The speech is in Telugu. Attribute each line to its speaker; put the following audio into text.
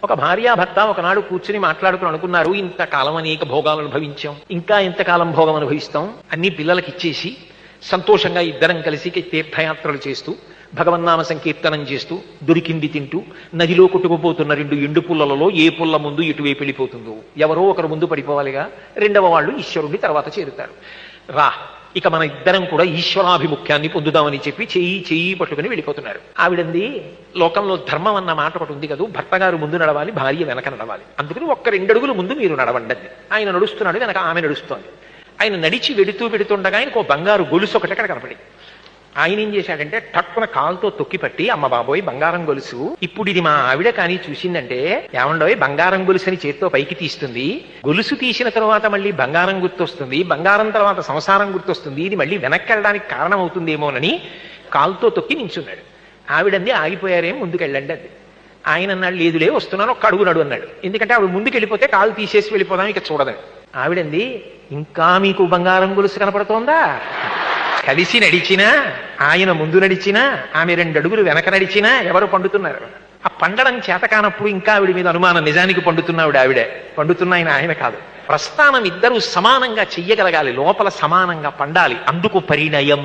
Speaker 1: ఒక భార్యాభర్త ఒకనాడు కూర్చుని మాట్లాడుకుని అనుకున్నారు, ఇంతకాలం అనేక భోగాలు అనుభవించాం, ఇంకా ఎంతకాలం భోగం అనుభవిస్తాం, అన్ని పిల్లలకి ఇచ్చేసి సంతోషంగా ఇద్దరం కలిసి తీర్థయాత్రలు చేస్తూ భగవన్నామ సంకీర్తనం చేస్తూ దొరికింది తింటూ నదిలో కొట్టుకుపోతున్న రెండు ఎండు పుల్లలలో ఏ పుల్ల ముందు ఎటువైపు వెళ్ళిపోతుందో, ఎవరో ఒకరు ముందు పడిపోవాలిగా, రెండవ వాళ్ళు ఈశ్వరుణ్ణి తర్వాత చేరుతారు. రా, ఇక మన ఇద్దరం కూడా ఈశ్వరాభిముఖ్యాన్ని పొందుదామని చెప్పి చెయ్యి పట్టుకుని వెళ్ళిపోతున్నారు. ఆవిడంది, లోకంలో ధర్మం అన్న మాట ఒకటి ఉంది కదా, భర్త గారు ముందు నడవాలి, భార్య వెనక నడవాలి, అందుకని ఒక్క 2 అడుగులు ముందు మీరు నడవండి. ఆయన నడుస్తున్నాడు, వెనక ఆమె నడుస్తోంది. ఆయన నడిచి వెడుతుండగా ఆయనకు బంగారు గొలుసు ఒకటి అక్కడ కనపడి, ఆయన ఏం చేశాడంటే టక్కున కాలుతో తొక్కిపట్టి, అమ్మ బాబోయ్ బంగారం గొలుసు, ఇప్పుడు ఇది మా ఆవిడ కానీ చూసిందంటే, ఏమండోయ్ బంగారం గొలుసు అని చేత్తో పైకి తీస్తుంది, గొలుసు తీసిన తర్వాత మళ్ళీ బంగారం గుర్తొస్తుంది, బంగారం తర్వాత సంసారం గుర్తొస్తుంది, ఇది మళ్ళీ వెనక్కి వెళ్ళడానికి కారణం అవుతుందేమోనని కాలుతో తొక్కి నించున్నాడు. ఆవిడంది, ఆగిపోయారేం, ముందుకెళ్ళండి అది. ఆయన అన్నాడు, లేదులే వస్తున్నాను, ఒక్క అడుగు నడు అన్నాడు. ఎందుకంటే ఆవిడ ముందుకు వెళ్ళిపోతే కాలు తీసేసి వెళ్ళిపోదాం, ఇక చూడదని. ఆవిడంది, ఇంకా మీకు బంగారం గొలుసు కనపడుతోందా? కలిసి నడిచినా, ఆయన ముందు నడిచినా, ఆమె 2 అడుగులు వెనక నడిచినా ఎవరు పండుతున్నారు? ఆ పండడం చేత కానప్పుడు ఇంకా ఆవిడ మీద అనుమానం, నిజానికి ఆవిడే పండుతున్న ఆయన కాదు. ప్రస్థానం ఇద్దరు సమానంగా చెయ్యగలగాలి, లోపల సమానంగా పండాలి, అందుకు పరిణయం.